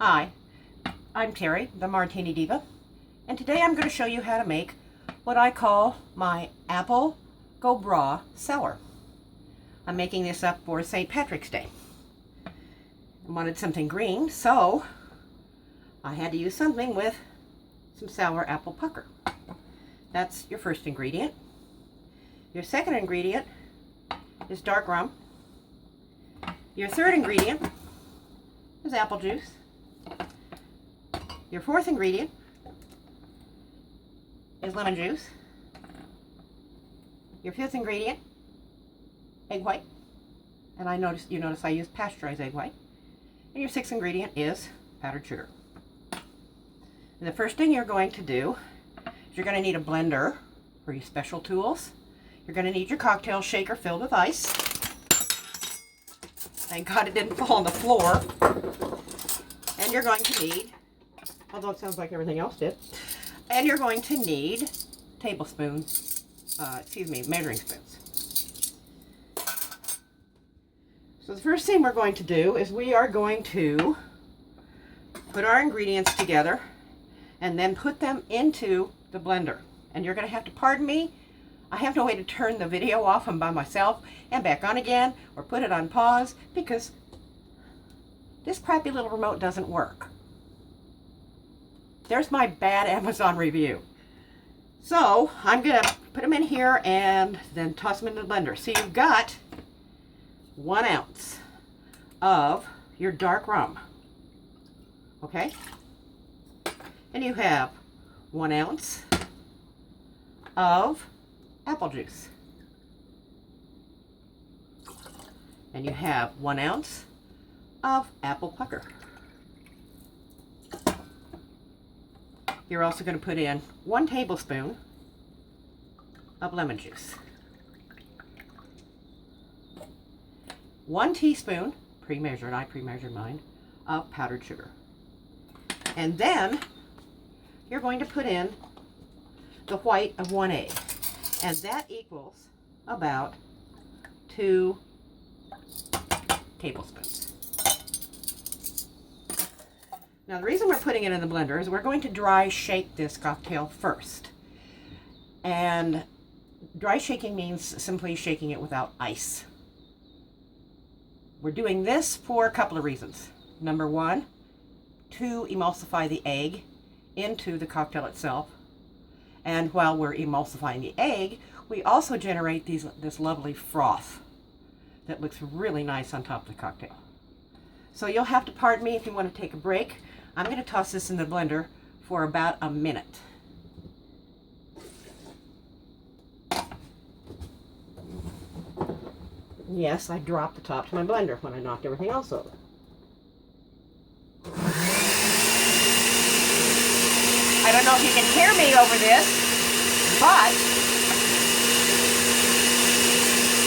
Hi, I'm Terry, the Martini Diva, and today I'm going to show you how to make what I call my apple go Bragh sour. I'm making this up for St. Patrick's Day. I wanted something green, so I had to use something with some sour apple pucker. That's your first ingredient. Your second ingredient is dark rum. Your third ingredient is apple juice. Your fourth ingredient is lemon juice. Your fifth ingredient, egg white. And you notice I use pasteurized egg white. And your sixth ingredient is powdered sugar. And the first thing you're going to do is you're going to need a blender for your special tools. You're going to need your cocktail shaker filled with ice. Thank God it didn't fall on the floor. And you're going to need, although it sounds like everything else did, and you're going to need measuring spoons. So the first thing we're going to do is we are going to put our ingredients together and then put them into the blender. And you're going to have to pardon me. I have no way to turn the video off. I'm by myself and back on again or put it on pause because this crappy little remote doesn't work. There's my bad Amazon review. So I'm going to put them in here and then toss them in the blender. So you've got 1 ounce of your dark rum. Okay? And you have 1 ounce of apple juice. And you have 1 ounce of apple pucker. You're also going to put in 1 tablespoon of lemon juice. 1 teaspoon, pre-measured, I pre-measured mine, of powdered sugar. And then you're going to put in the white of 1 egg. And that equals about 2 tablespoons. Now the reason we're putting it in the blender is we're going to dry shake this cocktail first. And dry shaking means simply shaking it without ice. We're doing this for a couple of reasons. Number one, to emulsify the egg into the cocktail itself. And while we're emulsifying the egg, we also generate this lovely froth that looks really nice on top of the cocktail. So you'll have to pardon me if you want to take a break. I'm going to toss this in the blender for about a minute. Yes, I dropped the top to my blender when I knocked everything else over. I don't know if you can hear me over this, but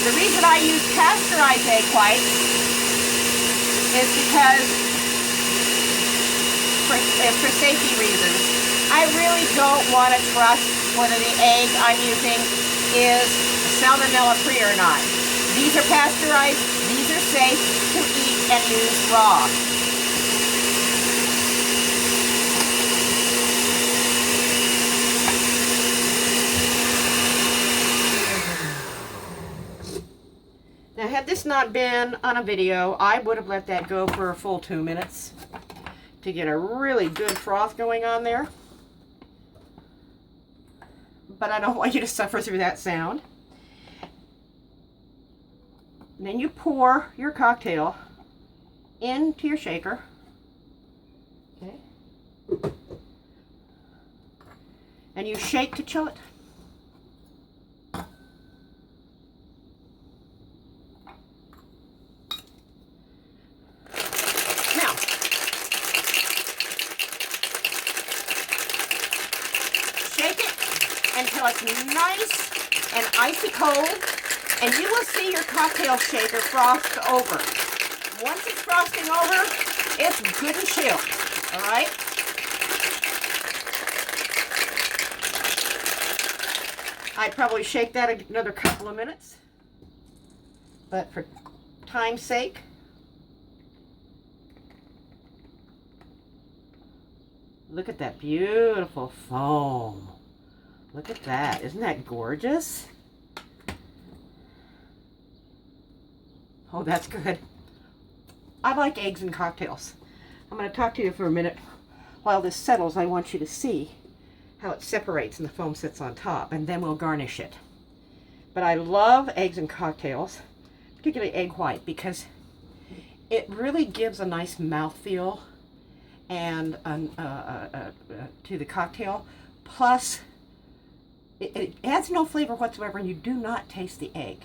the reason I use pasteurized egg white is because for safety reasons. I really don't want to trust whether the egg I'm using is salmonella free or not. These are pasteurized, these are safe to eat and use raw. Now had this not been on a video, I would have let that go for a full 2 minutes to get a really good froth going on there. But I don't want you to suffer through that sound. And then you pour your cocktail into your shaker. Okay. And you shake to chill it. Until it's nice and icy cold, and you will see your cocktail shaker frost over. Once it's frosting over, it's good and chilled, all right? I'd probably shake that another couple of minutes, but for time's sake, Look at that beautiful foam. Look at that. Isn't that gorgeous? Oh, that's good. I like eggs in cocktails. I'm going to talk to you for a minute. While this settles, I want you to see how it separates and the foam sits on top, and then we'll garnish it. But I love eggs in cocktails, particularly egg white, because it really gives a nice mouthfeel and to the cocktail. Plus, it adds no flavor whatsoever, and you do not taste the egg.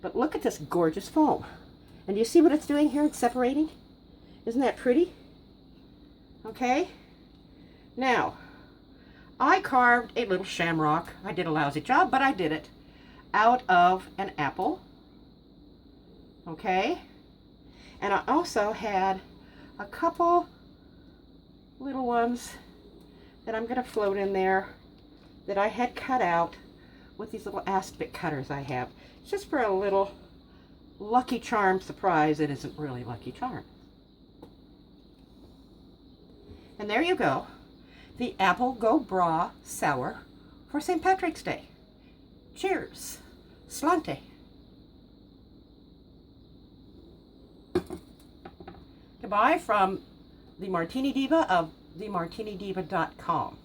But look at this gorgeous foam. And you see what it's doing here? It's separating. Isn't that pretty? Okay. Now, I carved a little shamrock. I did a lousy job, but I did it out of an apple. Okay. And I also had a couple little ones that I'm going to float in there that I had cut out with these little aspic cutters I have. It's just for a little Lucky Charm surprise. It isn't really Lucky Charm. And there you go. The Apple Go Bragh Sour for St. Patrick's Day. Cheers. Slante. Goodbye from the Martini Diva of themartinidiva.com.